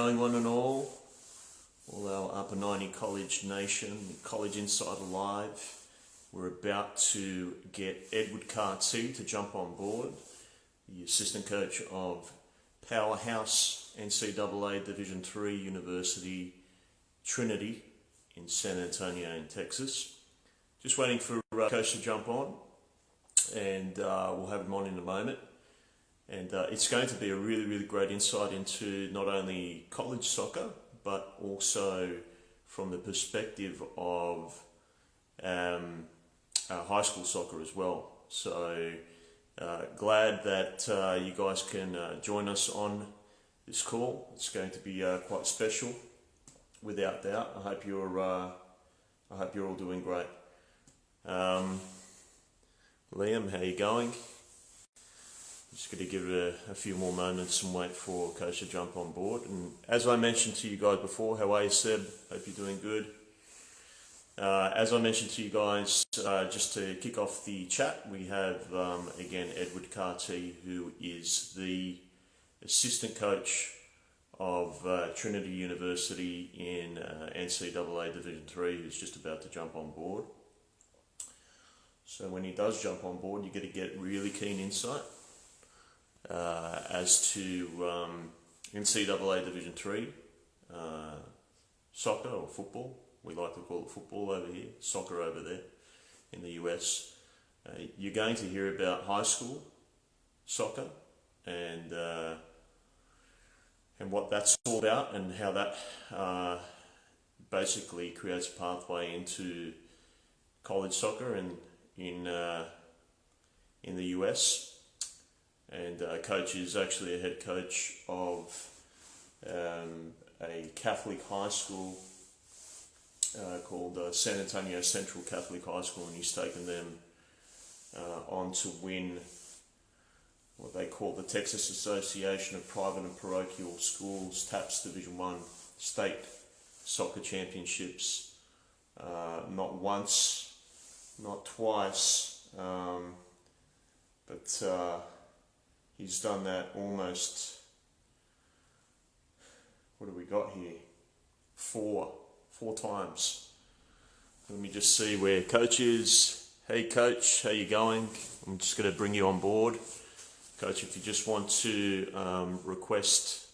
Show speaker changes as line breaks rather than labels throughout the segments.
going, one and all our Upper 90 College Nation, College Insider Live. We're about to get Edward Cartee to jump on board, the assistant coach of Powerhouse NCAA D3 University, Trinity in San Antonio in Texas. Just waiting for Coach to jump on, and we'll have him on in a moment. And it's going to be a really, really great insight into not only college soccer, but also from the perspective of high school soccer as well. So glad that you guys can join us on this call. It's going to be quite special, without doubt. I hope you're all doing great. Liam, how you going? Just going to give it a few more moments and wait for Coach to jump on board. And as I mentioned to you guys before, how are you, Seb? Hope you're doing good. As I mentioned to you guys, just to kick off the chat, we have, again, Edward Cartee, who is the assistant coach of Trinity University in NCAA D3, who's just about to jump on board. So when he does jump on board, you're going to get really keen insight as to NCAA D3 soccer or football. We like to call it football over here, soccer over there in the US. You're going to hear about high school soccer and what that's all about, and how that basically creates a pathway into college soccer and in the US. And Coach is actually a head coach of a Catholic high school called San Antonio Central Catholic High School, and he's taken them on to win what they call the Texas Association of Private and Parochial Schools, TAPS Division I state soccer championships, not once, not twice, but he's done that almost, what do we got here? Four times. Let me just see where Coach is. Hey Coach, how you going? I'm just going to bring you on board. Coach, if you just want to request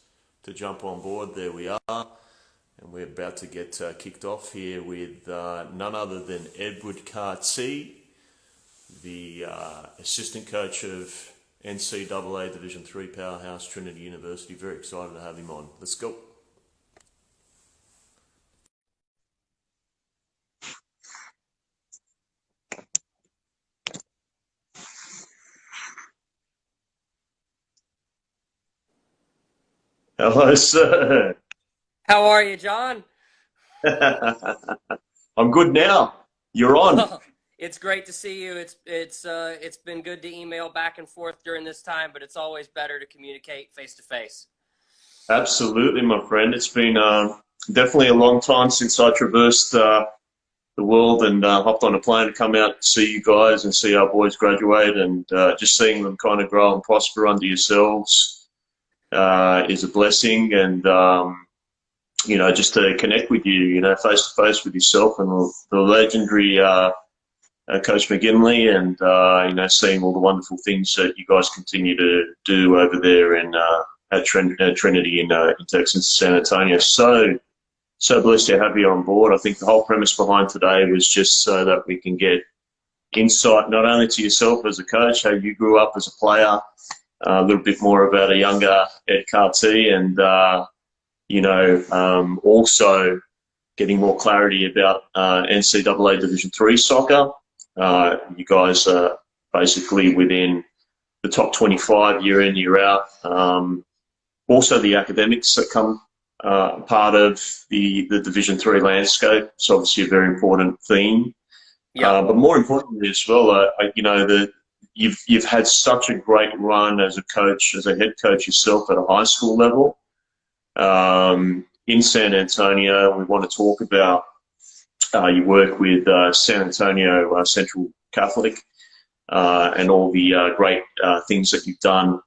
to jump on board, there we are. And we're about to get kicked off here with none other than Edward Cartee, the assistant coach of NCAA Division III Powerhouse, Trinity University. Very excited to have him on. Let's go. Hello, sir.
How are you, John?
I'm good now. You're on.
It's great to see you. It's been good to email back and forth during this time, but it's always better to communicate face to face.
Absolutely, my friend. It's been definitely a long time since I traversed the world and hopped on a plane to come out to see you guys and see our boys graduate, and just seeing them kind of grow and prosper under yourselves is a blessing. And just to connect with you, face to face with yourself and the legendary Coach McGinley, and seeing all the wonderful things that you guys continue to do over there in at Trinity in Texas, San Antonio. So blessed to have you on board. I think the whole premise behind today was just so that we can get insight not only to yourself as a coach, how you grew up as a player, a little bit more about a younger Ed Cartee, and also getting more clarity about NCAA Division III soccer. You guys are basically within the top 25 year in, year out. Also the academics that come part of the Division III landscape. It's obviously a very important theme.
Yeah.
But more importantly as well, you've had such a great run as a coach, as a head coach yourself at a high school level in San Antonio. We want to talk about you work with San Antonio Central Catholic and all the great things that you've done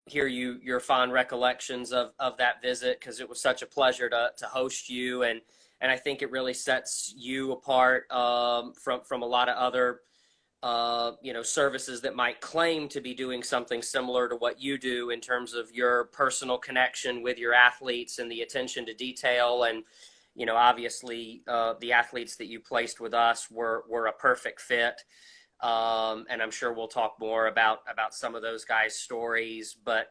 hear your fond recollections of that visit, because it was such a pleasure to host you, and I think it really sets you apart from a lot of other services that might claim to be doing something similar to what you do in terms of your personal connection with your athletes and the attention to detail. And obviously the athletes that you placed with us were a perfect fit. And I'm sure we'll talk more about some of those guys' stories. But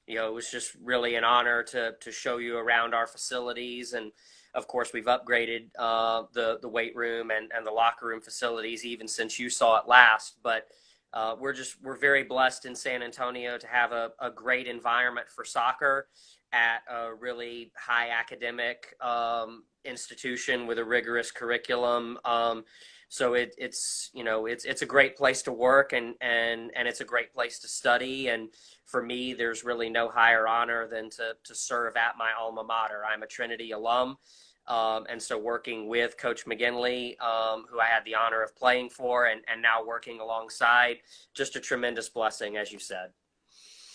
it was just really an honor to show you around our facilities. And of course, we've upgraded the weight room and the locker room facilities even since you saw it last. But we're very blessed in San Antonio to have a great environment for soccer at a really high academic institution with a rigorous curriculum. So it's a great place to work, and it's a great place to study. And for me, there's really no higher honor than to serve at my alma mater. I'm a Trinity alum. And so working with Coach McGinley, who I had the honor of playing for, and now working alongside, just a tremendous blessing, as you said.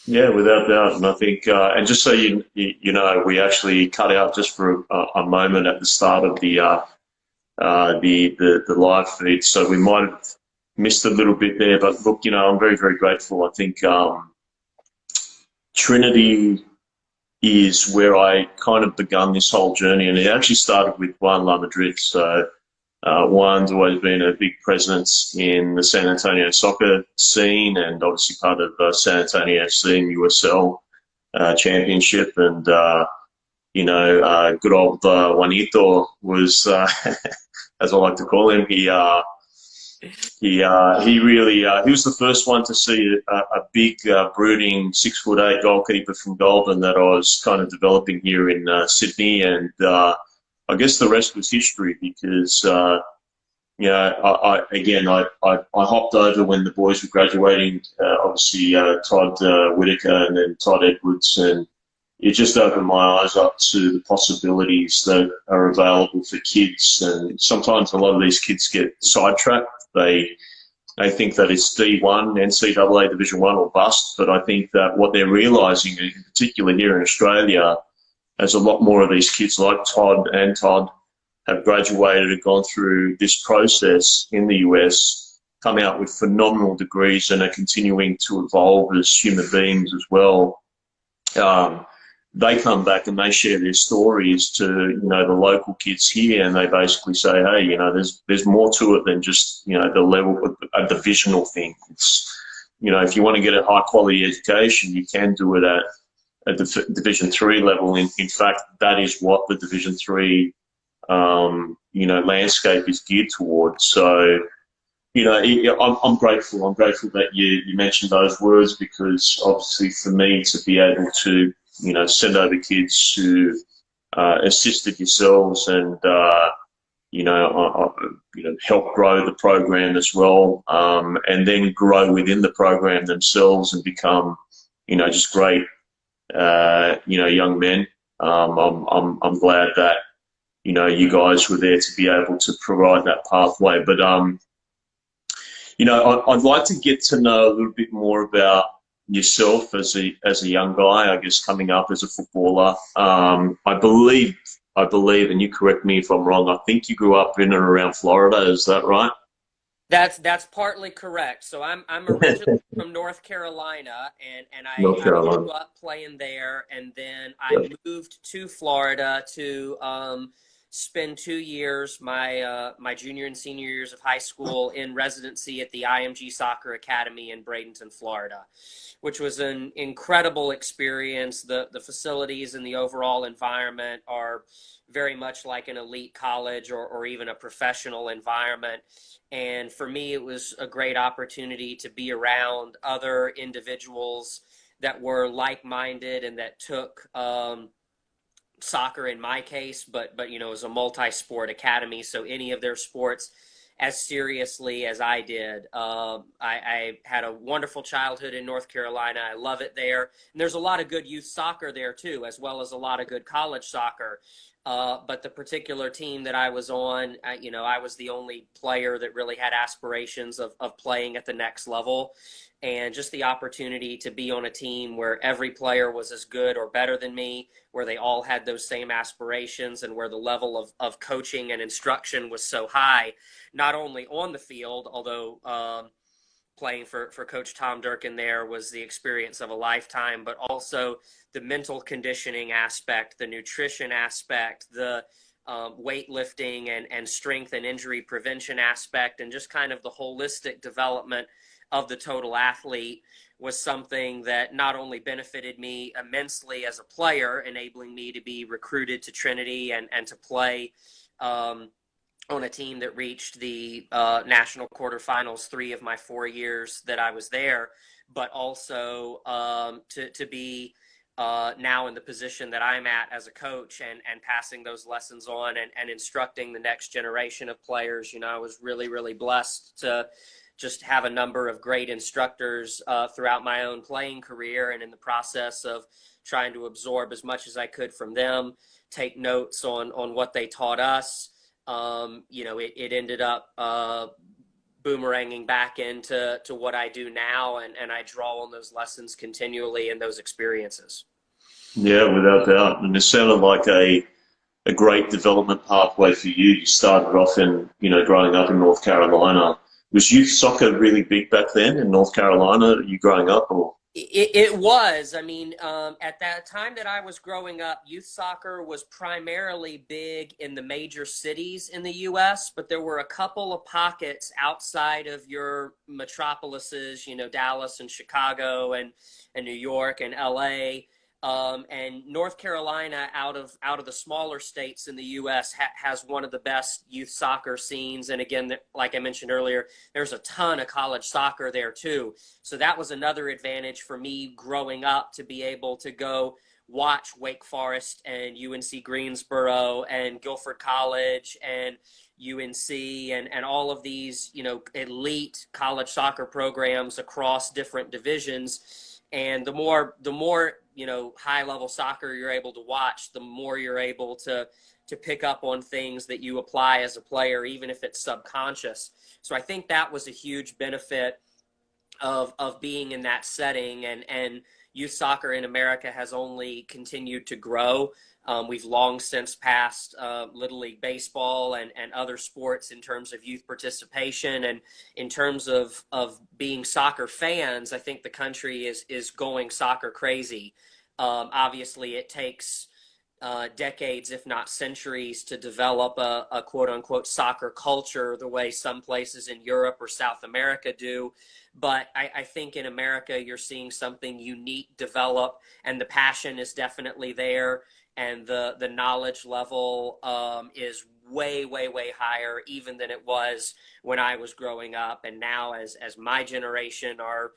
Yeah, without doubt. And I think, and just so you know, we actually cut out just for a moment at the start of the live feed, so we might have missed a little bit there. But look, I'm very, very grateful. I think Trinity is where I kind of begun this whole journey, and it actually started with Juan La Madrid. So Juan's always been a big presence in the San Antonio soccer scene, and obviously part of San Antonio FC and USL championship. And good old Juanito was, as I like to call him, he really he was the first one to see a big brooding 6'8" goalkeeper from Goulburn that I was kind of developing here in Sydney, and I guess the rest was history, because I hopped over when the boys were graduating, obviously Todd Whitaker and then Todd Edwards, and it just opened my eyes up to the possibilities that are available for kids. And sometimes a lot of these kids get sidetracked. They think that it's D1, NCAA Division 1 or bust, but I think that what they're realising, in particular here in Australia, as a lot more of these kids like Todd have graduated and gone through this process in the US, come out with phenomenal degrees and are continuing to evolve as human beings as well. They come back and they share their stories to, the local kids here, and they basically say, hey, there's more to it than just, the level of a divisional thing. It's, if you want to get a high quality education, you can do it at the Division 3 level. In fact, that is what the Division 3, landscape is geared towards. So, I'm grateful. I'm grateful that you mentioned those words, because obviously for me to be able to, send over kids who assisted yourselves and, help grow the program as well, and then grow within the program themselves and become, just great, young men. I'm glad that, you guys were there to be able to provide that pathway. But, I'd like to get to know a little bit more about yourself as a young guy, I guess, coming up as a footballer. I believe, and you correct me if I'm wrong, I think you grew up in and around Florida. Is that right?
That's partly correct. So I'm originally from North Carolina, and I grew up playing there, and then I moved to Florida to spend 2 years, my junior and senior years of high school, in residency at the IMG Soccer Academy in Bradenton, Florida, which was an incredible experience. The facilities and the overall environment are very much like an elite college or even a professional environment. And for me, it was a great opportunity to be around other individuals that were like-minded and that took soccer, in my case, but it was a multi-sport academy, so any of their sports as seriously as I did. I had a wonderful childhood in North Carolina. I love it there. And there's a lot of good youth soccer there too, as well as a lot of good college soccer. But the particular team that I was on, I was the only player that really had aspirations of playing at the next level. and just the opportunity to be on a team where every player was as good or better than me, where they all had those same aspirations, and where the level of coaching and instruction was so high, not only on the field, although playing for Coach Tom Durkin there was the experience of a lifetime, but also the mental conditioning aspect, the nutrition aspect, the weightlifting and strength and injury prevention aspect, and just kind of the holistic development of the total athlete was something that not only benefited me immensely as a player, enabling me to be recruited to Trinity and to play on a team that reached the national quarterfinals 3 of my 4 years that I was there, but also to be now in the position that I'm at as a coach and passing those lessons on and instructing the next generation of players. You know, I was really, really blessed to just have a number of great instructors throughout my own playing career, and in the process of trying to absorb as much as I could from them, take notes on what they taught us. It ended up boomeranging back into what I do now, and I draw on those lessons continually and those experiences.
Yeah, without doubt. And it sounded like a great development pathway for you. You started off in, growing up in North Carolina. Was youth soccer really big back then in North Carolina, you growing up? Or?
It was. I mean, at that time that I was growing up, youth soccer was primarily big in the major cities in the U.S., but there were a couple of pockets outside of your metropolises, Dallas and Chicago and New York and L.A., and North Carolina, out of the smaller states in the U.S., has one of the best youth soccer scenes. And again, like I mentioned earlier, there's a ton of college soccer there too. So that was another advantage for me growing up, to be able to go watch Wake Forest and UNC Greensboro and Guilford College and UNC and all of these, elite college soccer programs across different divisions. And the more high level soccer you're able to watch, the more you're able to pick up on things that you apply as a player, even if it's subconscious. So I think that was a huge benefit of being in that setting, and youth soccer in America has only continued to grow. We've long since passed Little League Baseball and other sports in terms of youth participation. And in terms of being soccer fans, I think the country is going soccer crazy. Obviously, it takes decades, if not centuries, to develop a quote-unquote soccer culture the way some places in Europe or South America do. But I think in America, you're seeing something unique develop, and the passion is definitely there. And the knowledge level is way, way, way higher even than it was when I was growing up. And now as my generation are,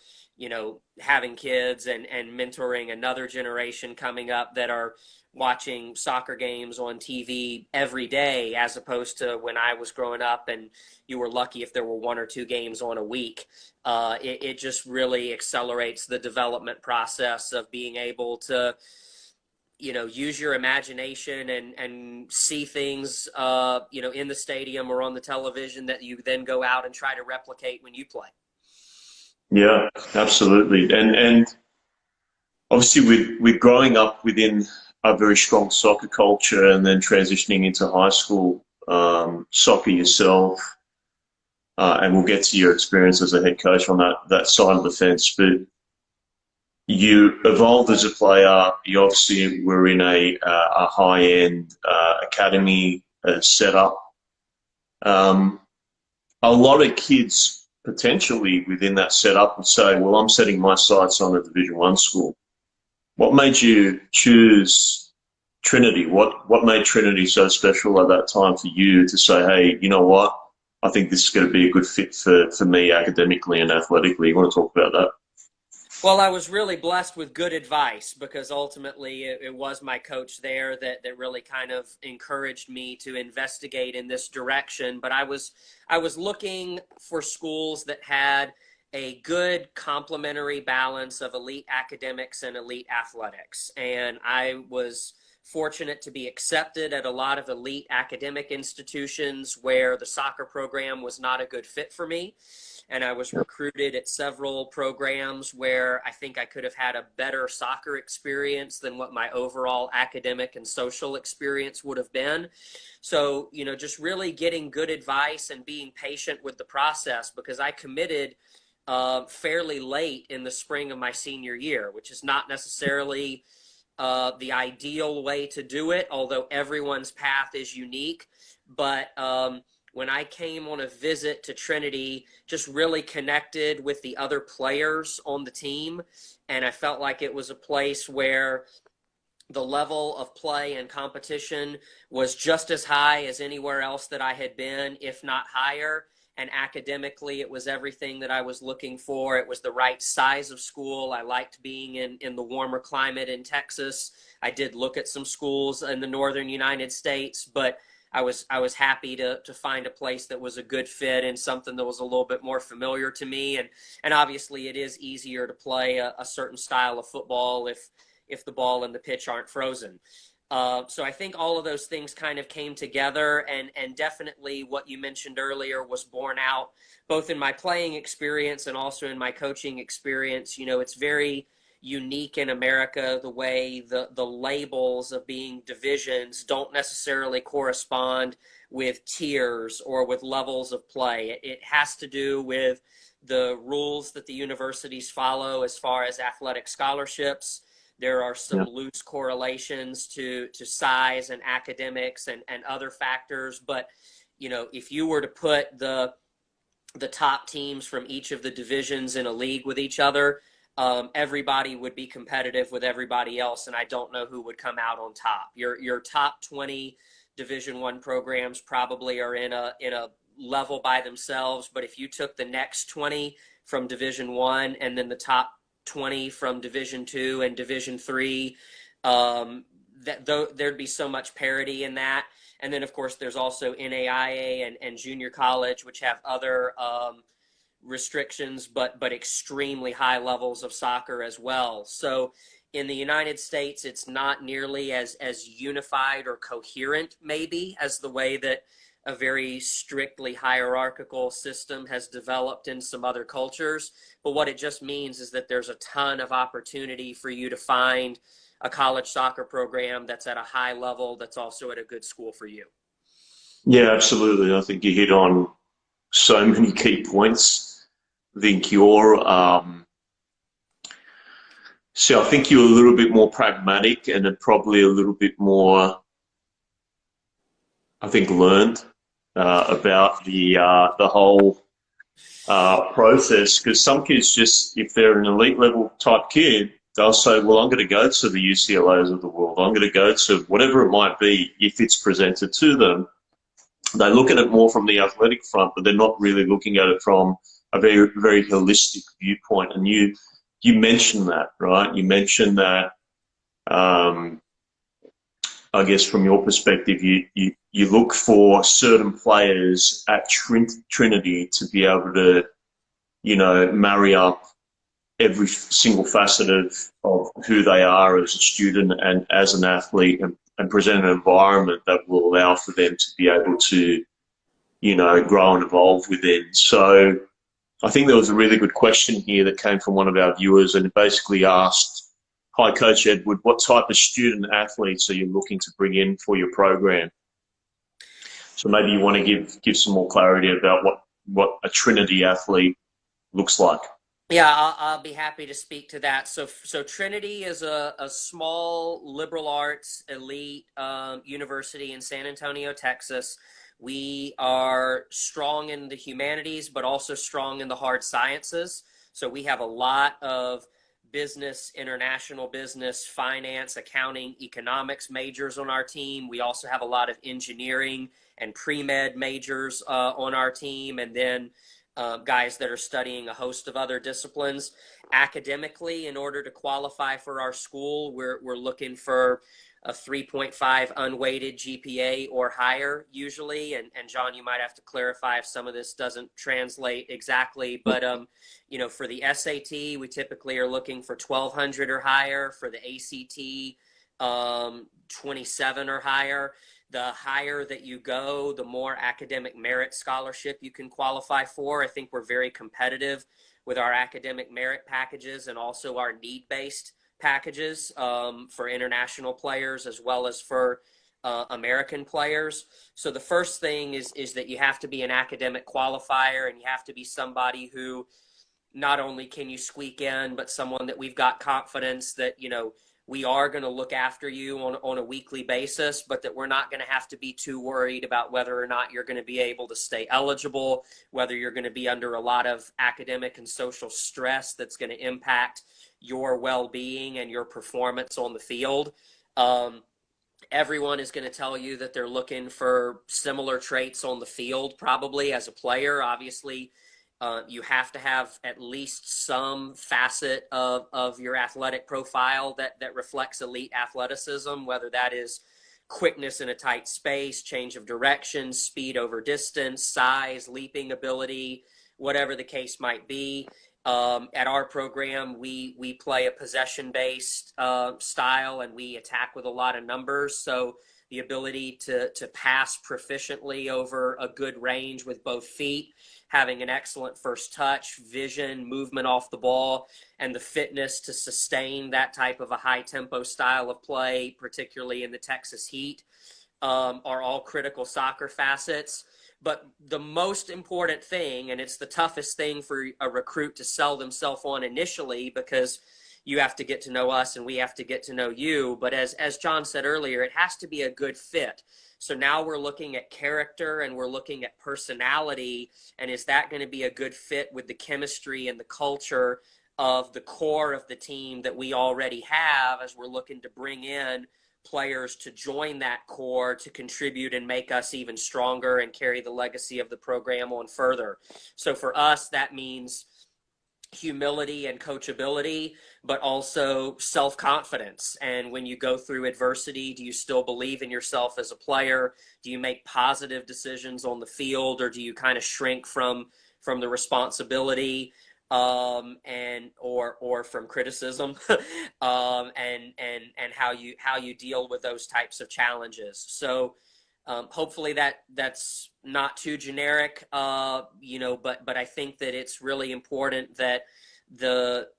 having kids and mentoring another generation coming up that are watching soccer games on TV every day, as opposed to when I was growing up and you were lucky if there were 1 or 2 games on a week. It just really accelerates the development process of being able to use your imagination and see things, in the stadium or on the television that you then go out and try to replicate when you play.
Yeah, absolutely. And obviously with growing up within a very strong soccer culture and then transitioning into high school soccer yourself, and we'll get to your experience as a head coach on that side of the fence, but you evolved as a player. You obviously were in a high-end academy setup. A lot of kids potentially within that setup would say, well, I'm setting my sights on a Division One school. What made you choose Trinity? What made Trinity so special at that time for you to say, hey, you know what? I think this is going to be a good fit for me academically and athletically. You want to talk about that?
Well, I was really blessed with good advice, because ultimately it was my coach there that really kind of encouraged me to investigate in this direction. But I was looking for schools that had a good complementary balance of elite academics and elite athletics. And I was fortunate to be accepted at a lot of elite academic institutions where the soccer program was not a good fit for me. and I was recruited at several programs where I think I could have had a better soccer experience than what my overall academic and social experience would have been. So, just really getting good advice and being patient with the process, because I committed fairly late in the spring of my senior year, which is not necessarily the ideal way to do it, although everyone's path is unique. But when I came on a visit to Trinity, just really connected with the other players on the team. And I felt like it was a place where the level of play and competition was just as high as anywhere else that I had been, if not higher. And academically, it was everything that I was looking for. It was the right size of school. I liked being in the warmer climate in Texas. I did look at some schools in the northern United States, but I was happy to find a place that was a good fit and something that was a little bit more familiar to me. And obviously, it is easier to play a certain style of football if the ball and the pitch aren't frozen. So I think all of those things kind of came together, and definitely what you mentioned earlier was borne out both in my playing experience and also in my coaching experience. It's very unique in America the way the labels of being divisions don't necessarily correspond with tiers or with levels of play. It has to do with the rules that the universities follow as far as athletic scholarships. There are some loose correlations to size and academics and other factors. But, if you were to put the top teams from each of the divisions in a league with each other, everybody would be competitive with everybody else. And I don't know who would come out on top. Your top 20 Division I programs probably are in a level by themselves. But if you took the next 20 from Division I and then the top 20 from Division II and Division III, there'd be so much parity in that. And then, of course, there's also NAIA and junior college, which have other restrictions, but extremely high levels of soccer as well. So in the United States, it's not nearly as unified or coherent, maybe, as the way that a very strictly hierarchical system has developed in some other cultures. But what it just means is that there's a ton of opportunity for you to find a college soccer program that's at a high level, that's also at a good school for you.
Yeah, absolutely. I think you hit on so many key points. I think I think you're a little bit more pragmatic and probably a little bit more, I think, learned about the whole process. Because some kids just, if they're an elite level type kid, they'll say, well, I'm going to go to the UCLAs of the world. I'm going to go to whatever it might be if it's presented to them. They look at it more from the athletic front, but they're not really looking at it from a very, very holistic viewpoint. And you mentioned that, right? You mentioned that, I guess from your perspective, you look for certain players at Trinity to be able to, marry up every single facet of who they are as a student and as an athlete, and present an environment that will allow for them to be able to, grow and evolve within. So I think there was a really good question here that came from one of our viewers, and it basically asked, hi, Coach Edward, what type of student athletes are you looking to bring in for your program? So maybe you want to give some more clarity about what a Trinity athlete looks like.
Yeah, I'll be happy to speak to that. So Trinity is a small liberal arts elite university in San Antonio, Texas. We are strong in the humanities, but also strong in the hard sciences. So we have a lot of business, international business, finance, accounting, economics majors on our team. We also have a lot of engineering and pre-med majors on our team, and then guys that are studying a host of other disciplines. Academically, in order to qualify for our school, we're looking for a 3.5 unweighted GPA or higher usually. And John, you might have to clarify if some of this doesn't translate exactly, but for the SAT, we typically are looking for 1200 or higher. For the ACT, 27 or higher. the higher that you go, the more academic merit scholarship you can qualify for. I think we're very competitive with our academic merit packages and also our need-based packages for international players as well as for American players. So the first thing is that you have to be an academic qualifier, and you have to be somebody who not only can you squeak in, but someone that we've got confidence that, you know, we are going to look after you on a weekly basis, but that we're not going to have to be too worried about whether or not you're going to be able to stay eligible, whether you're going to be under a lot of academic and social stress that's going to impact your well-being and your performance on the field. Everyone is going to tell you that they're looking for similar traits on the field, probably as a player. Obviously, you have to have at least some facet of your athletic profile that reflects elite athleticism, whether that is quickness in a tight space, change of direction, speed over distance, size, leaping ability, whatever the case might be. At our program, we play a possession-based style, and we attack with a lot of numbers. So the ability to pass proficiently over a good range with both feet, having an excellent first touch, vision, movement off the ball, and the fitness to sustain that type of a high-tempo style of play, particularly in the Texas heat, are all critical soccer facets. But the most important thing, and it's the toughest thing for a recruit to sell themselves on initially, because you have to get to know us and we have to get to know you. But as John said earlier, it has to be a good fit. So now we're looking at character and we're looking at personality, and is that going to be a good fit with the chemistry and the culture of the core of the team that we already have, as we're looking to bring in players to join that core to contribute and make us even stronger and carry the legacy of the program on further. So for us, that means humility and coachability, but also self-confidence. And when you go through adversity, do you still believe in yourself as a player? Do you make positive decisions on the field, or do you kind of shrink from the responsibility or from criticism, and how you deal with those types of challenges? So hopefully that's not too generic, but I think that it's really important that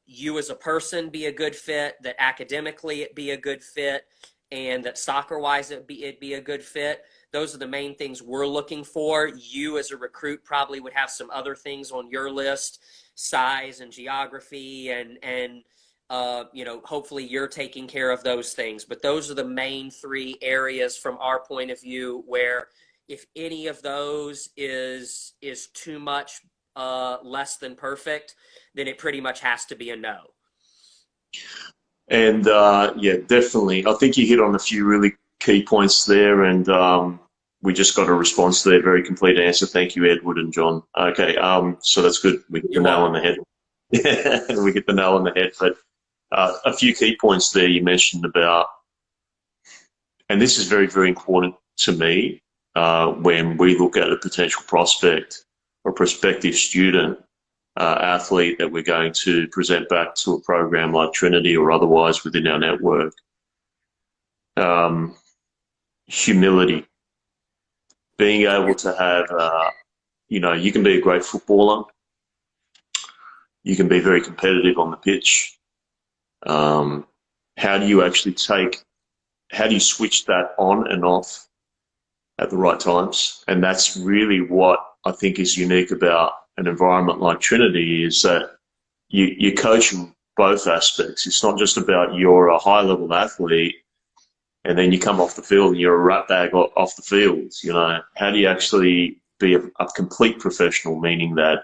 you as a person be a good fit, that academically it be a good fit, and that soccer-wise it be a good fit. Those are the main things we're looking for. You as a recruit probably would have some other things on your list, size and geography, and hopefully you're taking care of those things. But those are the main three areas from our point of view where if any of those is too much less than perfect, then it pretty much has to be a no.
And yeah, definitely. I think you hit on a few really key points there, and we just got a response to their very complete answer. Thank you, Edward and John. Okay, so that's good. We get the nail on the head. Yeah, we get the nail on the head. But a few key points there you mentioned about, and this is very, very important to me when we look at a potential prospect or prospective student athlete that we're going to present back to a program like Trinity or otherwise within our network. Humility. Being able to have, you can be a great footballer. You can be very competitive on the pitch. How do you switch that on and off at the right times? And that's really what I think is unique about an environment like Trinity, is that you're coaching both aspects. It's not just about you're a high-level athlete and then you come off the field and you're a rat bag off the field. How do you actually be a complete professional, meaning that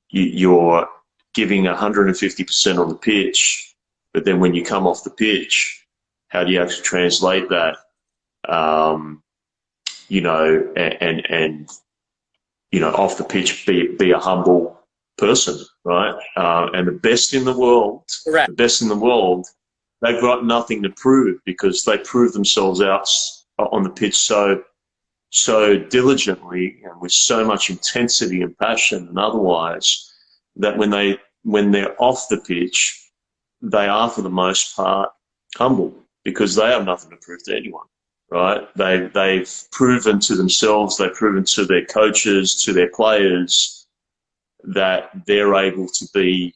you're giving 150% on the pitch, but then when you come off the pitch, how do you actually translate that, off the pitch, be a humble person, right? And the best in the world,
Correct.
The best in the world, they've got nothing to prove because they prove themselves out on the pitch so diligently and with so much intensity and passion and otherwise, that when they're off the pitch, they are for the most part humble because they have nothing to prove to anyone, right? They've proven to themselves, they've proven to their coaches, to their players, that they're able to be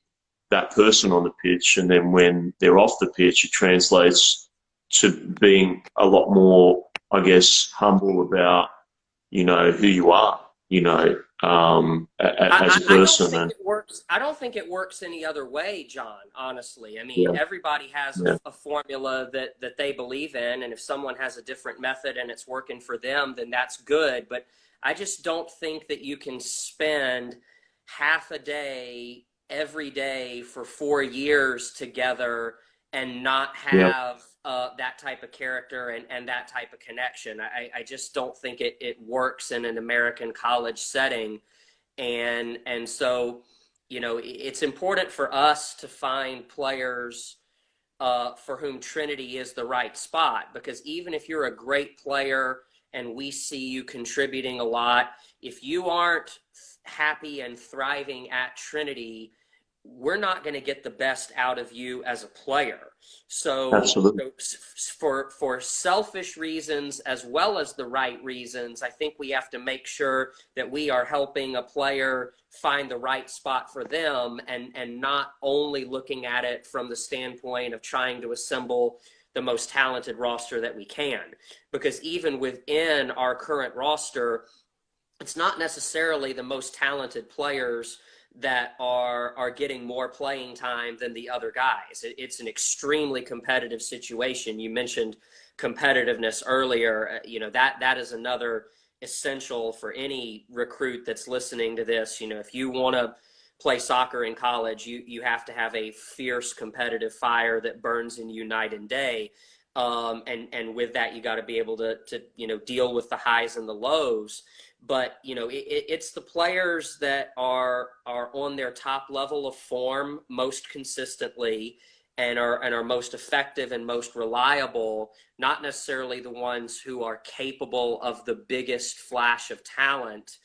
that person on the pitch. And then when they're off the pitch, it translates to being a lot more, I guess, humble about, who you are, as a
I don't
person.
think
And
it works. I don't think it works any other way, John, honestly. I mean,
yeah,
everybody has
yeah,
a formula that they believe in, and if someone has a different method and it's working for them, then that's good. But I just don't think that you can spend half a day every day for 4 years together and not
yeah,
have that type of character and that type of connection. I just don't think it works in an American college setting. And so, it's important for us to find players for whom Trinity is the right spot, because even if you're a great player and we see you contributing a lot, if you aren't happy and thriving at Trinity, we're not going to get the best out of you as a player. So,
absolutely.
for selfish reasons as well as the right reasons, I think we have to make sure that we are helping a player find the right spot for them, and not only looking at it from the standpoint of trying to assemble the most talented roster that we can. Because even within our current roster, it's not necessarily the most talented players that are getting more playing time than the other guys. It's an extremely competitive situation. You mentioned competitiveness earlier. That is another essential for any recruit that's listening to this. If you want to play soccer in college, you have to have a fierce competitive fire that burns in you night and day. And with that, you got to be able to deal with the highs and the lows. But it's the players that are on their top level of form most consistently, and are most effective and most reliable, not necessarily the ones who are capable of the biggest flash of talent,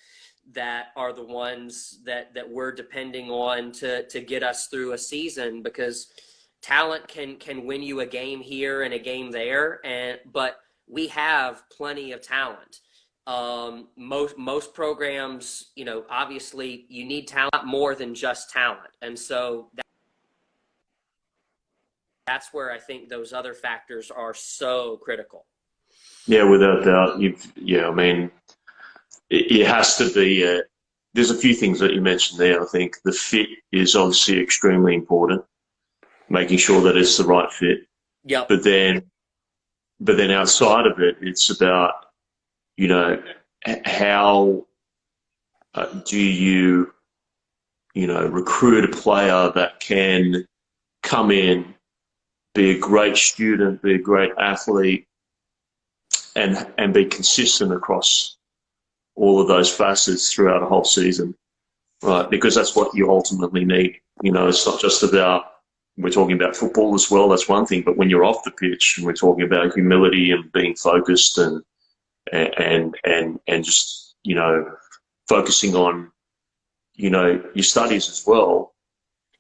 that are the ones that we're depending on to get us through a season. Because talent can win you a game here and a game there, but we have plenty of talent. Most programs, obviously you need talent more than just talent. And so that's where I think those other factors are so critical.
Yeah, without doubt. I mean, it has to be. There's a few things that you mentioned there. I think the fit is obviously extremely important, making sure that it's the right fit.
Yep.
But then outside of it, it's about, how do recruit a player that can come in, be a great student, be a great athlete, and be consistent across all of those facets throughout a whole season, right? Because that's what you ultimately need. It's not just about, we're talking about football as well, that's one thing, but when you're off the pitch and we're talking about humility and being focused and just, focusing on, your studies as well.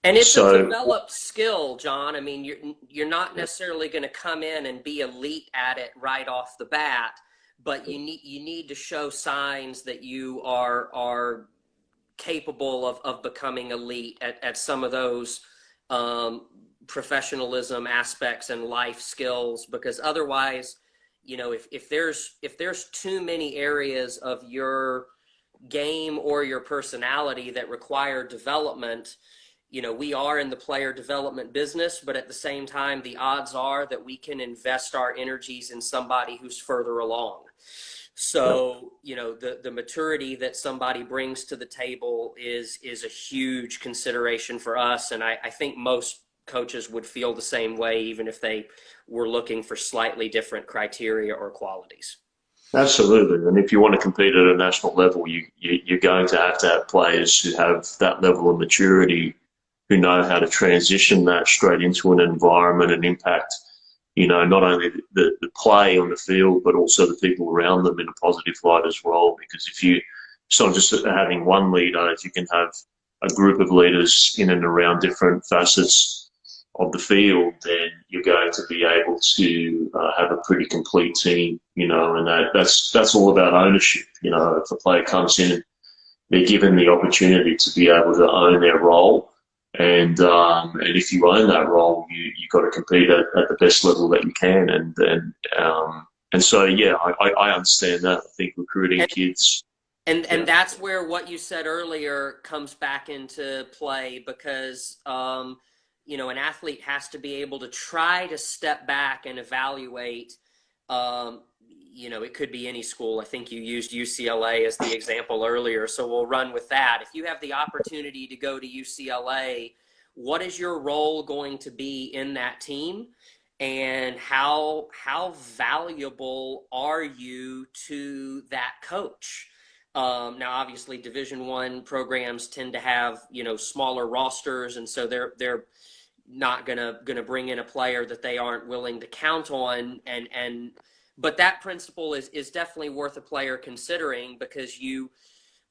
And it's a
So,
developed skill, John. I mean, you're not necessarily going to come in and be elite at it right off the bat, but you need to show signs that you are capable of becoming elite at some of those professionalism aspects and life skills. Because otherwise, if there's too many areas of your game or your personality that require development, we are in the player development business, but at the same time, the odds are that we can invest our energies in somebody who's further along. So, the maturity that somebody brings to the table is a huge consideration for us. And I think most coaches would feel the same way, even if they were looking for slightly different criteria or qualities.
absolutely. And if you want to compete at a national level, you're going to have players who have that level of maturity, who know how to transition that straight into an environment and impact, not only the play on the field, but also the people around them in a positive light as well. Because it's not just having one leader, if you can have a group of leaders in and around different facets of the field, then you're going to be able to to have a pretty complete team, you know, and that's all about ownership. You know, if a player comes in, they're given the opportunity to be able to own their role, and if you own that role, you got to compete at the best level that you can, and so yeah, I understand that. I think recruiting kids.
And that's where what you said earlier comes back into play, because you know, an athlete has to be able to try to step back and evaluate. You know, it could be any school. I think you used UCLA as the example earlier, so we'll run with that. If you have the opportunity to go to UCLA, what is your role going to be in that team? And how valuable are you to that coach? Now, obviously, Division I programs tend to have, you know, smaller rosters, and so they're not gonna bring in a player that they aren't willing to count on. But that principle is definitely worth a player considering, because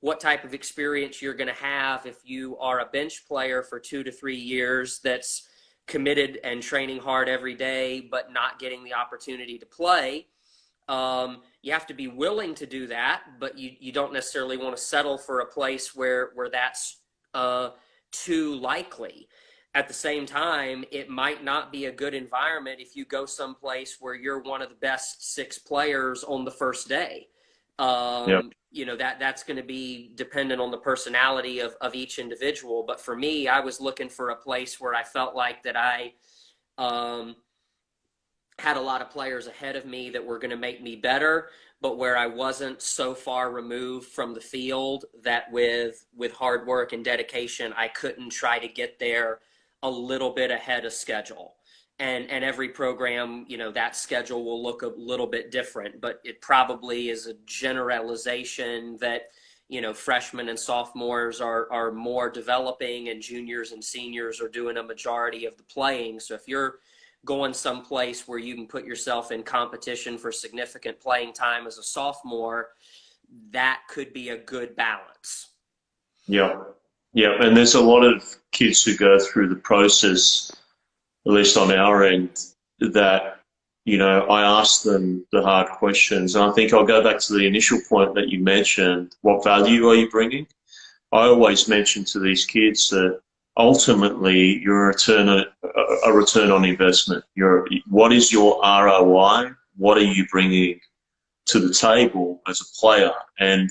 what type of experience you're going to have if you are a bench player for 2 to 3 years that's committed and training hard every day, but not getting the opportunity to play. You have to be willing to do that, but you don't necessarily want to settle for a place where that's too likely. At the same time, it might not be a good environment if you go someplace where you're one of the best 6 players on the first day.
Yep.
You know, that's going to be dependent on the personality of each individual. But for me, I was looking for a place where I felt like that I had a lot of players ahead of me that were going to make me better, but where I wasn't so far removed from the field that with hard work and dedication, I couldn't try to get there a little bit ahead of schedule. And every program, you know, that schedule will look a little bit different, but it probably is a generalization that, you know, freshmen and sophomores are more developing, and juniors and seniors are doing a majority of the playing. So if you're going someplace where you can put yourself in competition for significant playing time as a sophomore, that could be a good balance.
Yeah. Yeah. And there's a lot of kids who go through the process, at least on our end, that, you know, I ask them the hard questions. And I think I'll go back to the initial point that you mentioned. What value are you bringing? I always mention to these kids that ultimately you're a return on investment. What is your ROI? What are you bringing to the table as a player? And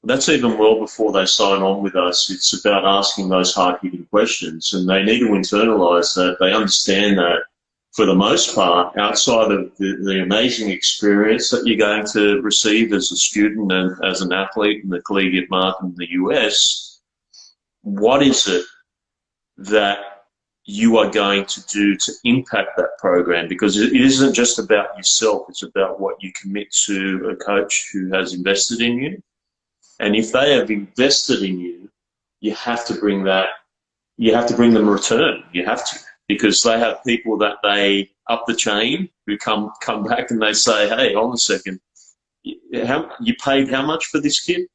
that's even well before they sign on with us. It's about asking those hard-hitting questions, and they need to internalize that. They understand that for the most part, outside of the amazing experience that you're going to receive as a student and as an athlete in the collegiate market in the US, what is it that you are going to do to impact that program? Because it isn't just about yourself, it's about what you commit to a coach who has invested in you. And if they have invested in you, you have to bring them a return. You have to, because they have people that they up the chain who come back and they say, hey, hold on a second, you paid how much for this kid?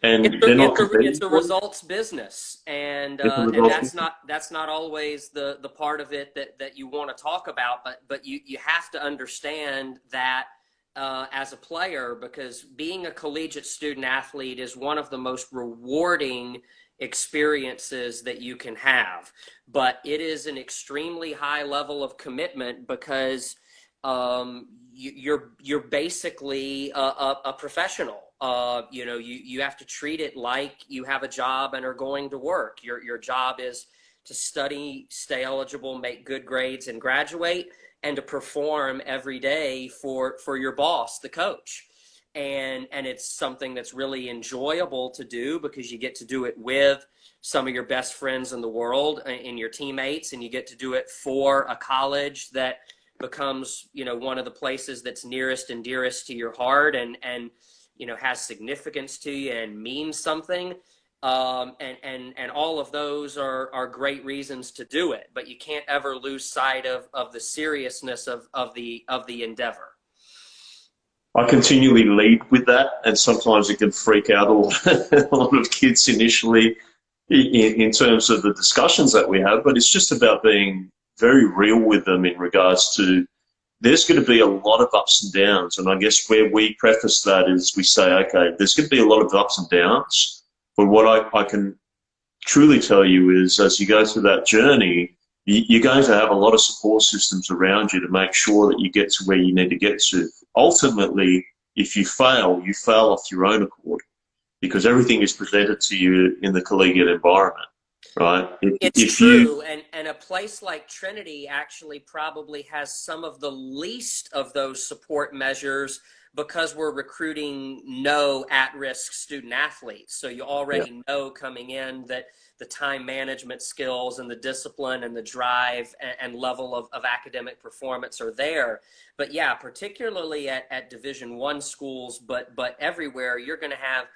And
it's a results business, and that's not always the part of it that you want to talk about, but you have to understand that as a player, because being a collegiate student athlete is one of the most rewarding experiences that you can have, but it is an extremely high level of commitment, because you're basically a professional. You know, you have to treat it like you have a job and are going to work. Your job is to study, stay eligible, make good grades, and graduate, and to perform every day for your boss, the coach. And it's something that's really enjoyable to do, because you get to do it with some of your best friends in the world and your teammates, and you get to do it for a college that becomes, you know, one of the places that's nearest and dearest to your heart, and you know, has significance to you and means something. And all of those are great reasons to do it, but you can't ever lose sight of the seriousness of the endeavor.
I continually lead with that, and sometimes it can freak out a lot of kids initially in terms of the discussions that we have, but it's just about being very real with them in regards to there's going to be a lot of ups and downs. And I guess where we preface that is we say, okay, there's going to be a lot of ups and downs. But what I can truly tell you is as you go through that journey, you're going to have a lot of support systems around you to make sure that you get to where you need to get to. Ultimately, if you fail off your own accord because everything is presented to you in the collegiate environment, right?
It's true, and a place like Trinity actually probably has some of the least of those support measures because we're recruiting no at-risk student athletes. So you already know coming in that the time management skills and the discipline and the drive and level of academic performance are there. But yeah, particularly at Division I schools, but everywhere, you're going to have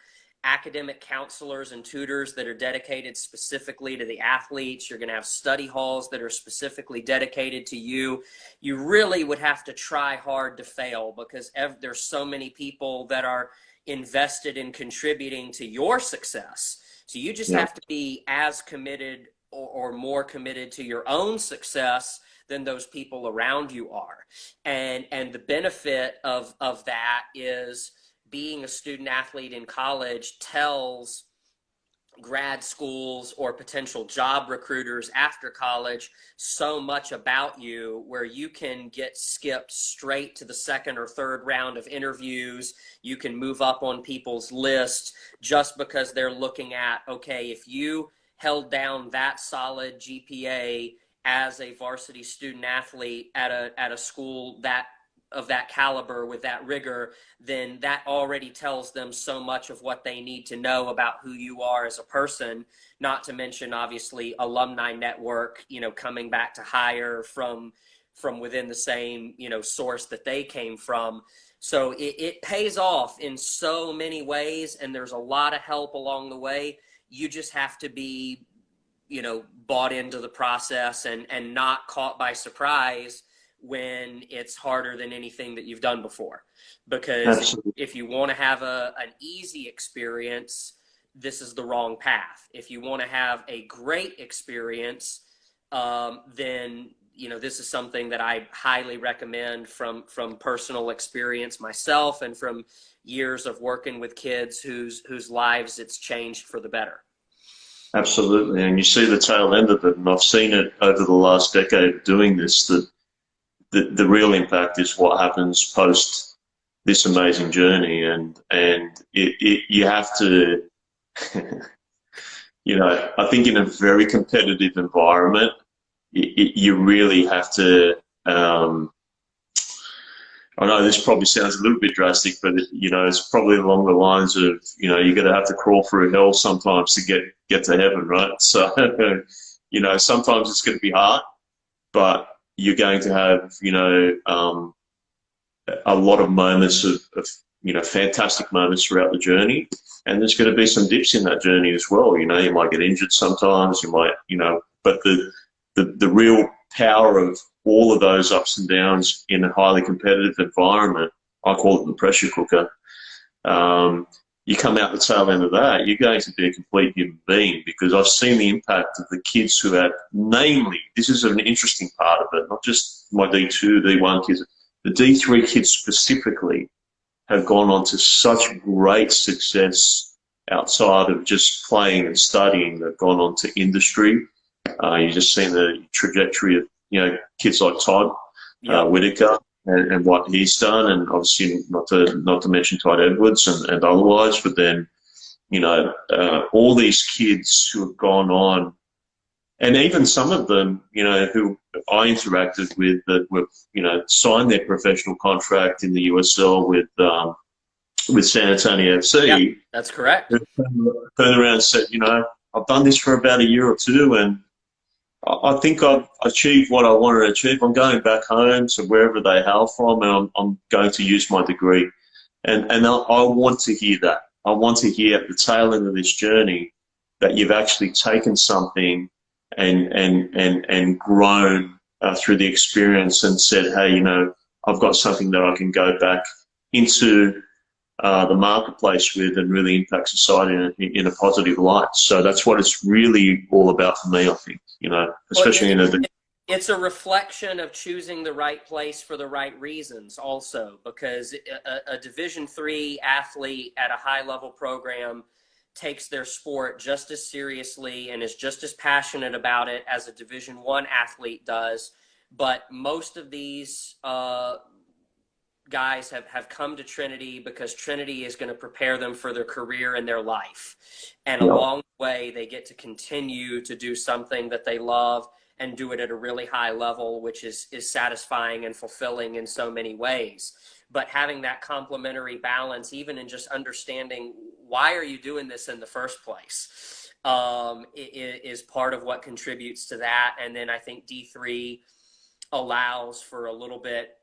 academic counselors and tutors that are dedicated specifically to the athletes. You're going to have study halls that are specifically dedicated to you. You really would have to try hard to fail because there's so many people that are invested in contributing to your success. So you just have to be as committed or more committed to your own success than those people around you are. And the benefit of that is being a student athlete in college tells grad schools or potential job recruiters after college so much about you, where you can get skipped straight to the second or third round of interviews. You can move up on people's lists just because they're looking at, okay, if you held down that solid GPA as a varsity student athlete at a school of that caliber with that rigor, then that already tells them so much of what they need to know about who you are as a person, not to mention obviously alumni network, coming back to hire from within the same, source that they came from. So it pays off in so many ways, and there's a lot of help along the way. You just have to be, bought into the process and not caught by surprise when it's harder than anything that you've done before. Because if you want to have an easy experience, this is the wrong path. If you want to have a great experience, then this is something that I highly recommend from personal experience myself and from years of working with kids whose lives it's changed for the better.
Absolutely, and you see the tail end of it, and I've seen it over the last decade of doing this, that the real impact is what happens post this amazing journey, and you have to, I think in a very competitive environment, you really have to. I know this probably sounds a little bit drastic, but it's probably along the lines of you're going to have to crawl through hell sometimes to get to heaven, right? So sometimes it's going to be hard, but you're going to have, a lot of moments of fantastic moments throughout the journey. And there's going to be some dips in that journey as well. You might get injured sometimes, you might, but the real power of all of those ups and downs in a highly competitive environment, I call it the pressure cooker. You come out the tail end of that, you're going to be a complete human being, because I've seen the impact of the kids who have, namely, this is an interesting part of it, not just my D2, D1 kids, the D3 kids specifically have gone on to such great success outside of just playing and studying. They've gone on to industry. You've just seen the trajectory of, kids like Todd Whitaker and what he's done, and obviously not to mention Todd Edwards and otherwise, but then, all these kids who have gone on, and even some of them, who I interacted with that were, signed their professional contract in the USL with San Antonio FC.
Yeah, that's correct.
Turned around and said, I've done this for about a year or two, and I think I've achieved what I wanted to achieve. I'm going back home to wherever they hail from, and I'm going to use my degree. And I want to hear that. I want to hear at the tail end of this journey that you've actually taken something and grown through the experience and said, hey, I've got something that I can go back into the marketplace with and really impact society in a positive light. So that's what it's really all about for me, I think, especially
it's a reflection of choosing the right place for the right reasons also, because a Division III athlete at a high level program takes their sport just as seriously and is just as passionate about it as a Division I athlete does. But most of these guys have come to Trinity because Trinity is going to prepare them for their career and their life. And
Yeah.
along the way, they get to continue to do something that they love and do it at a really high level, which is satisfying and fulfilling in so many ways. But having that complementary balance, even in just understanding why are you doing this in the first place, is part of what contributes to that. And then I think D3 allows for a little bit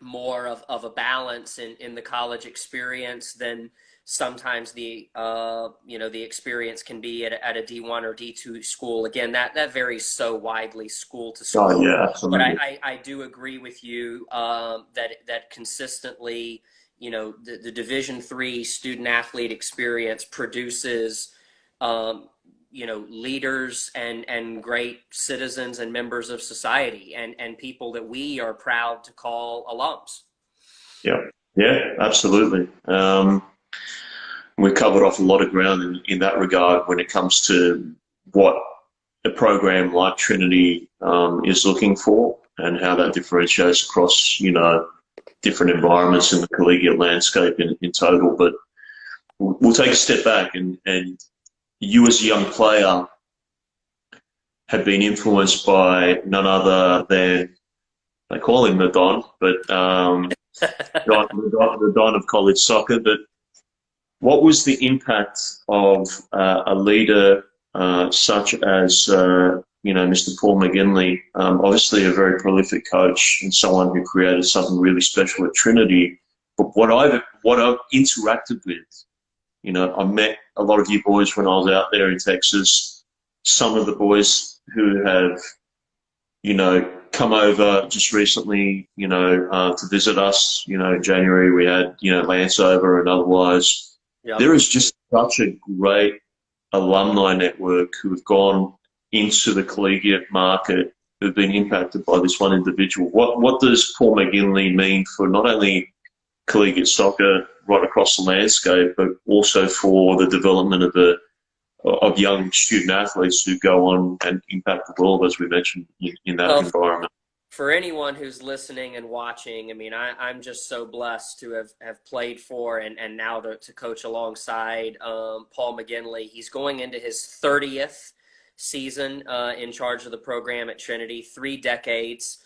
more of a balance in the college experience than sometimes the the experience can be at a D1 or D2 school. Again, that varies so widely school to school.
Oh yeah, absolutely.
But I do agree with you that consistently, the Division III student athlete experience produces leaders and great citizens and members of society and people that we are proud to call alums.
Yeah, absolutely. We covered off a lot of ground in that regard when it comes to what a program like Trinity is looking for and how that differentiates across, different environments in the collegiate landscape in total. But we'll take a step back and you as a young player have been influenced by none other than, they call him the Don, but the Don of college soccer. But what was the impact of a leader such as, Mr. Paul McGinley, obviously a very prolific coach and someone who created something really special at Trinity. But what I've interacted with, I met a lot of you boys when I was out there in Texas. Some of the boys who have, come over just recently, to visit us. In January we had, Lance over, and otherwise. Yep. There is just such a great alumni network who have gone into the collegiate market, who've been impacted by this one individual. What does Paul McGinley mean for not only collegiate soccer right across the landscape, but also for the development of young student athletes who go on and impact the world, as we mentioned, in that environment?
For anyone who's listening and watching, I'm just so blessed to have played for and now to coach alongside Paul McGinley. He's going into his 30th season in charge of the program at Trinity, 3 decades.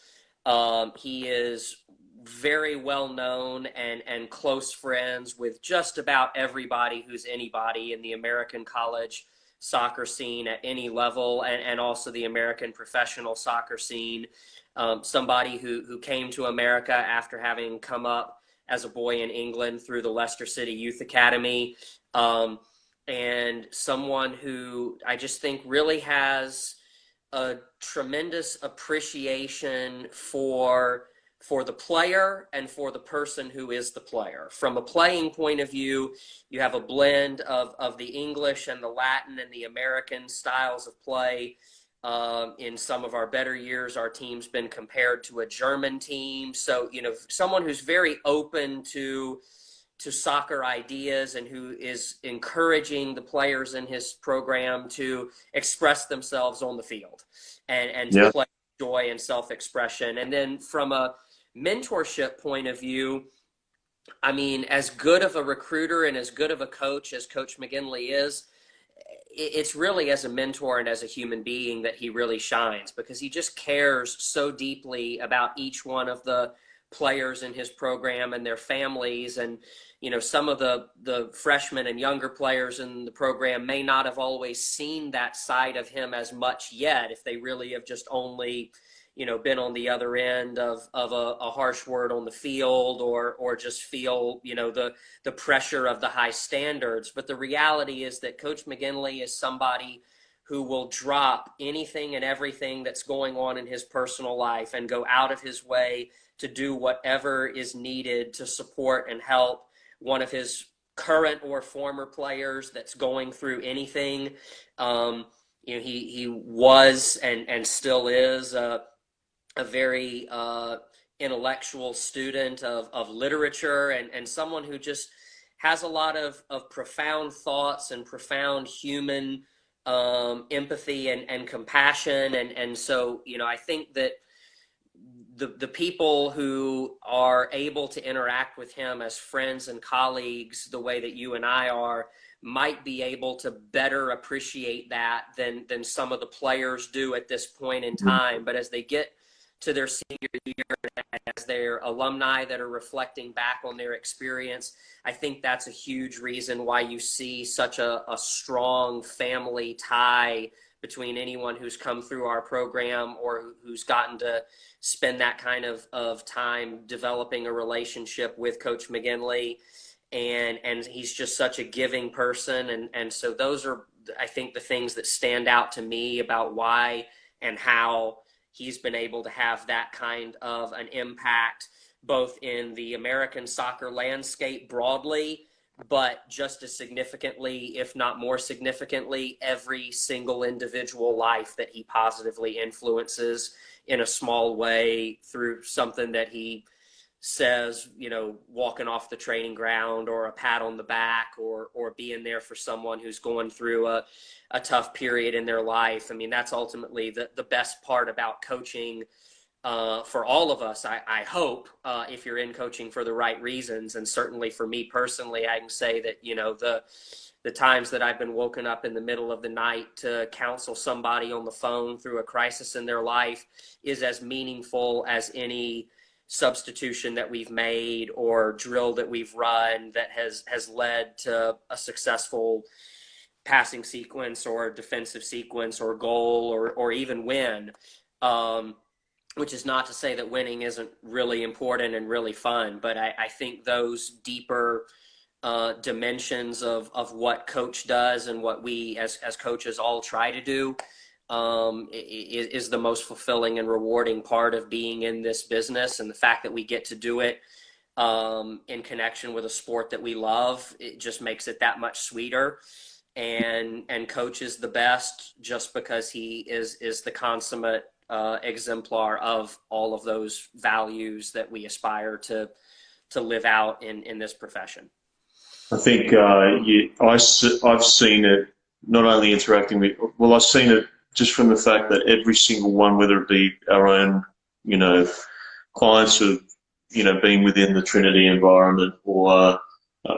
He is very well known and close friends with just about everybody who's anybody in the American college soccer scene at any level, and also the American professional soccer scene. Somebody who came to America after having come up as a boy in England through the Leicester City Youth Academy, and someone who I just think really has a tremendous appreciation for the player and for the person who is the player. From a playing point of view, you have a blend of the English and the Latin and the American styles of play. In some of our better years, our team's been compared to a German team. So, someone who's very open to soccer ideas and who is encouraging the players in his program to express themselves on the field and to play joy and self-expression. And then from a mentorship point of view, as good of a recruiter and as good of a coach as Coach McGinley is, it's really as a mentor and as a human being that he really shines, because he just cares so deeply about each one of the players in his program and their families. And, some of the freshmen and younger players in the program may not have always seen that side of him as much yet, if they really have just only, been on the other end of a harsh word on the field or just feel, the pressure of the high standards. But the reality is that Coach McGinley is somebody who will drop anything and everything that's going on in his personal life and go out of his way to do whatever is needed to support and help one of his current or former players that's going through anything. He was and still is a very intellectual student of literature, and someone who just has a lot of profound thoughts and profound human empathy and compassion. And so, I think that the people who are able to interact with him as friends and colleagues the way that you and I are might be able to better appreciate that than some of the players do at this point in time. But as they get to their senior year, as their alumni that are reflecting back on their experience, I think that's a huge reason why you see such a strong family tie between anyone who's come through our program or who's gotten to spend that kind of time developing a relationship with Coach McGinley. And he's just such a giving person. And so those are, I think, the things that stand out to me about why and how he's been able to have that kind of an impact, both in the American soccer landscape broadly, but just as significantly, if not more significantly, every single individual life that he positively influences in a small way through something that he says, walking off the training ground, or a pat on the back, or being there for someone who's going through a tough period in their life. I mean, that's ultimately the best part about coaching for all of us, I hope, if you're in coaching for the right reasons. And certainly for me personally, I can say that, the times that I've been woken up in the middle of the night to counsel somebody on the phone through a crisis in their life is as meaningful as any substitution that we've made or drill that we've run that has led to a successful passing sequence or defensive sequence or goal or even win. Which is not to say that winning isn't really important and really fun, but I think those deeper dimensions of what coach does and what we as coaches all try to do is the most fulfilling and rewarding part of being in this business. And the fact that we get to do it in connection with a sport that we love, it just makes it that much sweeter. And coach is the best just because he is the consummate exemplar of all of those values that we aspire to live out in this profession.
I think I've seen it not only interacting with, I've seen it just from the fact that every single one, whether it be our own, clients who've, been within the Trinity environment, or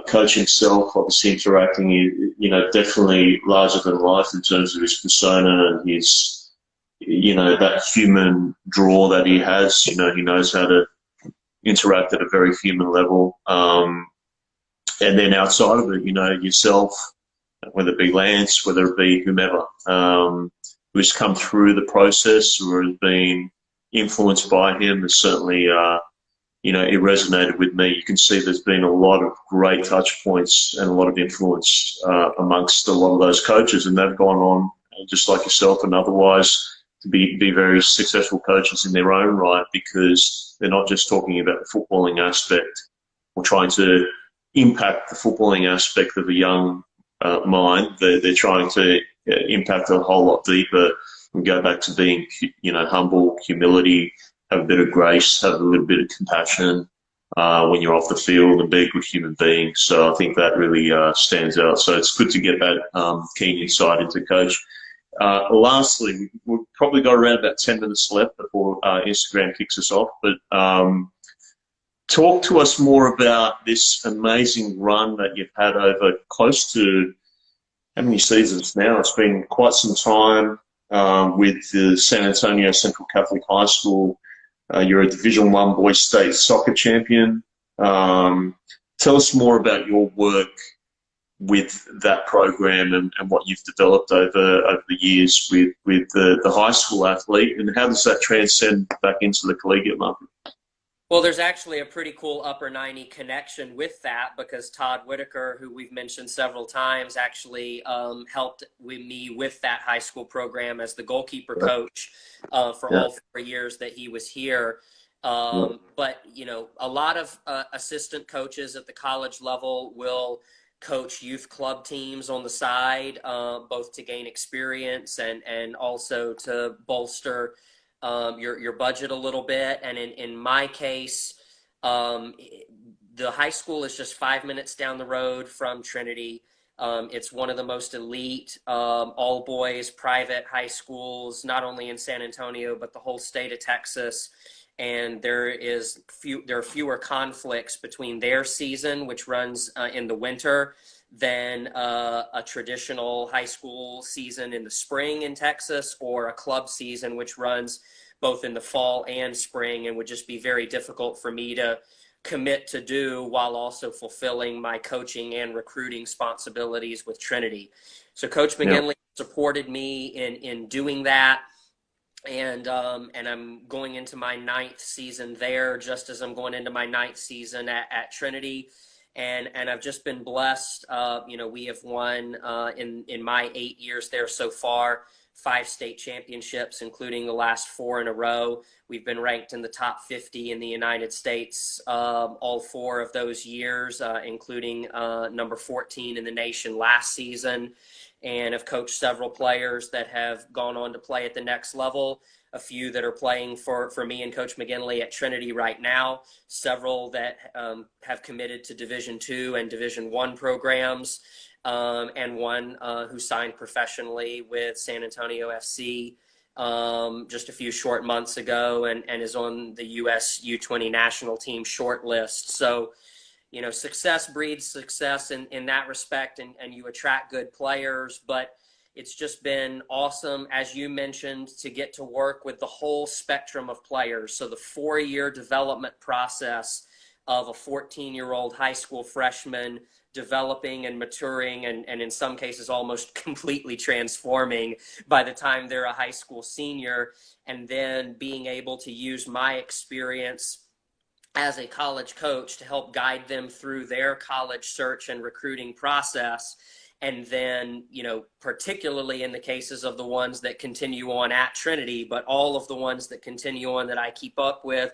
coach himself, obviously interacting, definitely larger than life in terms of his persona and his, that human draw that he has. He knows how to interact at a very human level. And then outside of it, yourself, whether it be Lance, whether it be whomever, who's come through the process or has been influenced by him, has certainly, it resonated with me. You can see there's been a lot of great touch points and a lot of influence amongst a lot of those coaches, and they've gone on, just like yourself and otherwise, to be very successful coaches in their own right, because they're not just talking about the footballing aspect or trying to impact the footballing aspect of a young mind. They're trying to impact a whole lot deeper and go back to being, humble, humility, have a bit of grace, have a little bit of compassion when you're off the field, and be a good human being. So I think that really stands out. So it's good to get that keen insight into coach. Lastly, we've probably got around about 10 minutes left before Instagram kicks us off, but talk to us more about this amazing run that you've had over close to, how many seasons now? It's been quite some time with the San Antonio Central Catholic High School. You're a Division I boys state soccer champion. Tell us more about your work with that program and what you've developed over the years with the high school athlete, and how does that transcend back into the collegiate market?
Well, there's actually a pretty cool Upper 90 connection with that, because Todd Whitaker, who we've mentioned several times, actually helped with me with that high school program as the goalkeeper coach for all 4 years that he was here. But, a lot of assistant coaches at the college level will coach youth club teams on the side, both to gain experience and also to bolster your budget a little bit. And in my case, the high school is just 5 minutes down the road from Trinity. It's one of the most elite all boys private high schools, not only in San Antonio, but the whole state of Texas. And there are fewer conflicts between their season, which runs in the winter, than a traditional high school season in the spring in Texas, or a club season, which runs both in the fall and spring, and would just be very difficult for me to commit to do while also fulfilling my coaching and recruiting responsibilities with Trinity. So Coach McGinley supported me in doing that. And I'm going into my 9th season there, just as I'm going into my 9th season at Trinity. And I've just been blessed. We have won in my 8 years there so far, 5 state championships, including the last 4 in a row. We've been ranked in the top 50 in the United States all 4 of those years, including number 14 in the nation last season. And have coached several players that have gone on to play at the next level, a few that are playing for me and Coach McGinley at Trinity right now, several that have committed to Division II and Division I programs, and one who signed professionally with San Antonio FC just a few short months ago, and is on the U.S. U20 national team short list. So, success breeds success in that respect, and you attract good players. But it's just been awesome, as you mentioned, to get to work with the whole spectrum of players. So the 4-year development process of a 14-year-old high school freshman developing and maturing, and in some cases almost completely transforming by the time they're a high school senior, and then being able to use my experience as a college coach to help guide them through their college search and recruiting process. And then, particularly in the cases of the ones that continue on at Trinity, but all of the ones that continue on that I keep up with,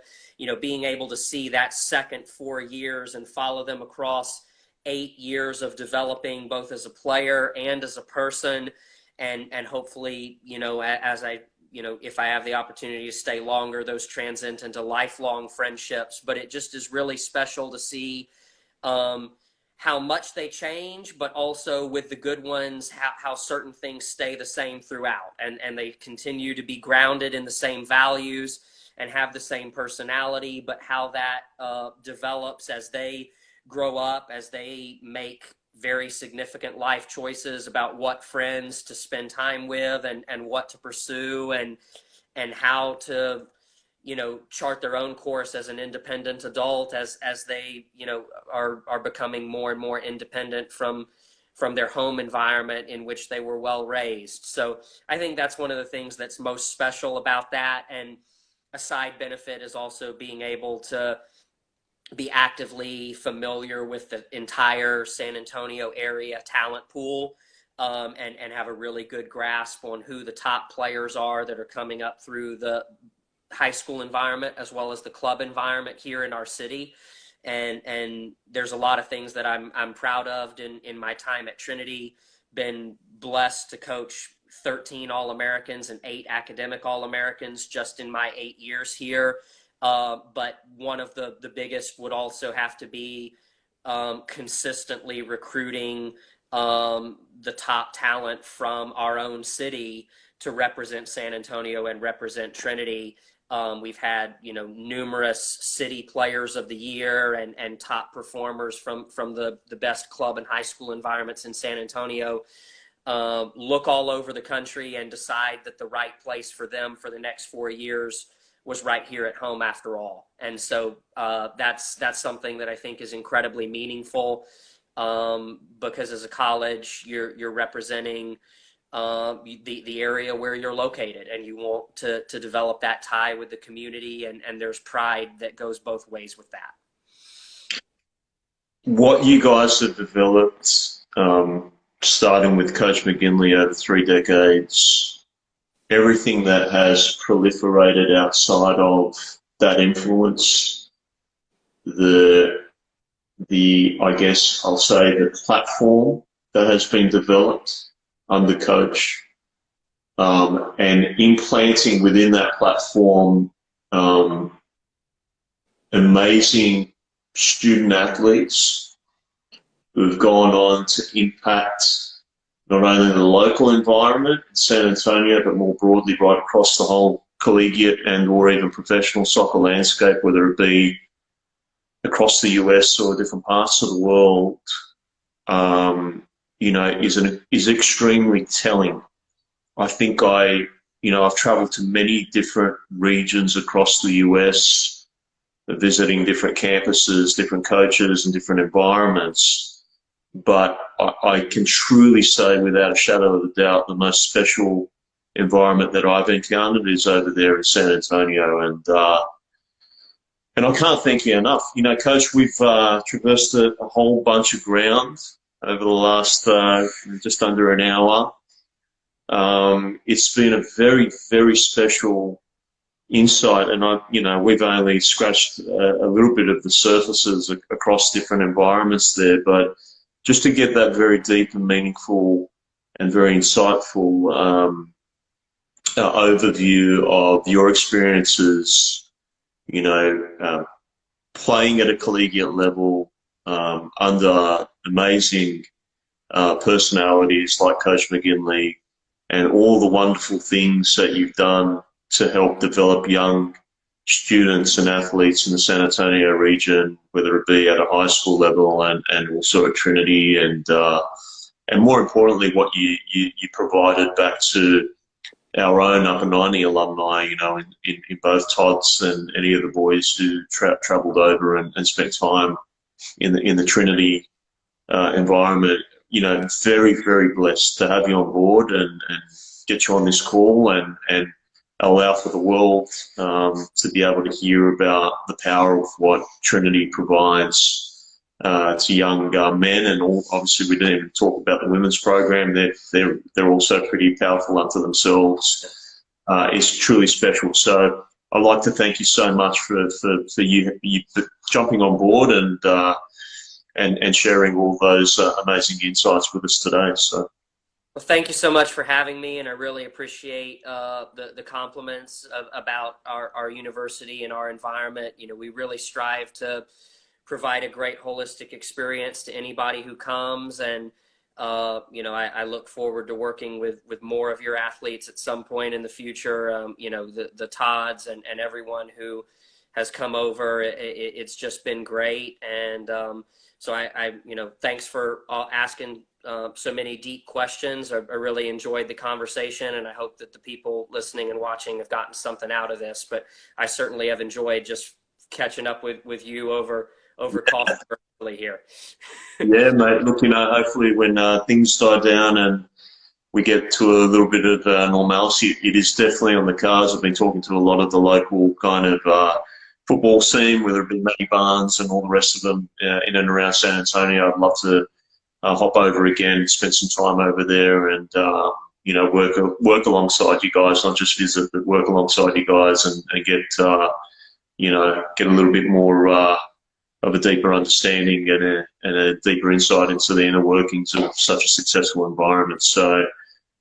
being able to see that second 4 years and follow them across 8 years of developing both as a player and as a person. And hopefully, as I if I have the opportunity to stay longer, those transcend into lifelong friendships. But it just is really special to see how much they change, but also with the good ones, how certain things stay the same throughout. And they continue to be grounded in the same values and have the same personality, but how that develops as they grow up, as they make very significant life choices about what friends to spend time with and what to pursue, and how to chart their own course as an independent adult as they are becoming more and more independent from their home environment in which they were well raised. So I think that's one of the things that's most special about that. And a side benefit is also being able to be actively familiar with the entire San Antonio area talent pool, and have a really good grasp on who the top players are that are coming up through the high school environment as well as the club environment here in our city. And there's a lot of things that I'm proud of in my time at Trinity. Been blessed to coach 13 All-Americans and 8 academic All-Americans just in my 8 years here. But one of the biggest would also have to be consistently recruiting the top talent from our own city to represent San Antonio and represent Trinity. We've had numerous city players of the year and top performers from the best club and high school environments in San Antonio look all over the country and decide that the right place for them for the next 4 years was right here at home after all. And so that's something that I think is incredibly meaningful, because as a college, you're representing the area where you're located, and you want to develop that tie with the community, and there's pride that goes both ways with that.
What you guys have developed, starting with Coach McGinley over 3 decades, everything that has proliferated outside of that influence, I guess I'll say the platform that has been developed under Coach, and implanting within that platform amazing student athletes who've gone on to impact not only the local environment in San Antonio, but more broadly right across the whole collegiate and or even professional soccer landscape, whether it be across the US or different parts of the world, is extremely telling. I think I've traveled to many different regions across the US, visiting different campuses, different coaches, and different environments. But I can truly say without a shadow of a doubt, the most special environment that I've encountered is over there in San Antonio. And I can't thank you enough. Coach, we've traversed a whole bunch of ground over the last just under an hour. It's been a very, very special insight, and we've only scratched a little bit of the surfaces across different environments there, but just to get that very deep and meaningful and very insightful overview of your experiences, playing at a collegiate level under amazing personalities like Coach McGinley, and all the wonderful things that you've done to help develop young students and athletes in the San Antonio region, whether it be at a high school level and also at Trinity, and more importantly, what you provided back to our own Upper 90 alumni, in both Todd's and any of the boys who travelled over and spent time in the Trinity environment. Very, very blessed to have you on board and get you on this call and allow for the world to be able to hear about the power of what Trinity provides to young men. And obviously we didn't even talk about the women's program. They're also pretty powerful unto themselves. It's truly special. So I'd like to thank you so much for you jumping on board and sharing all those amazing insights with us today. So.
Well, thank you so much for having me, and I really appreciate the compliments about our university and our environment. We really strive to provide a great holistic experience to anybody who comes, and I look forward to working with more of your athletes at some point in the future. The Todds and everyone who has come over, it's just been great, and so I thanks for asking so many deep questions. I really enjoyed the conversation, and I hope that the people listening and watching have gotten something out of this. But I certainly have enjoyed just catching up with you over coffee early here.
Yeah, mate. Look, hopefully when things die down and we get to a little bit of normalcy, it is definitely on the cards. I've been talking to a lot of the local kind of football scene, whether it be Matty Barnes and all the rest of them in and around San Antonio. I'd love to hop over again, spend some time over there, and work alongside you guys, not just visit, but work alongside you guys and get a little bit more of a deeper understanding and a deeper insight into the inner workings of such a successful environment. So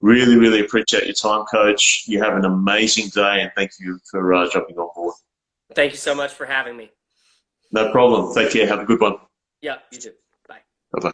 really, really appreciate your time, Coach. You have an amazing day, and thank you for jumping on board.
Thank you so much for having me.
No problem. Take care. Have a good one.
Yeah, you too. Bye.
Bye-bye.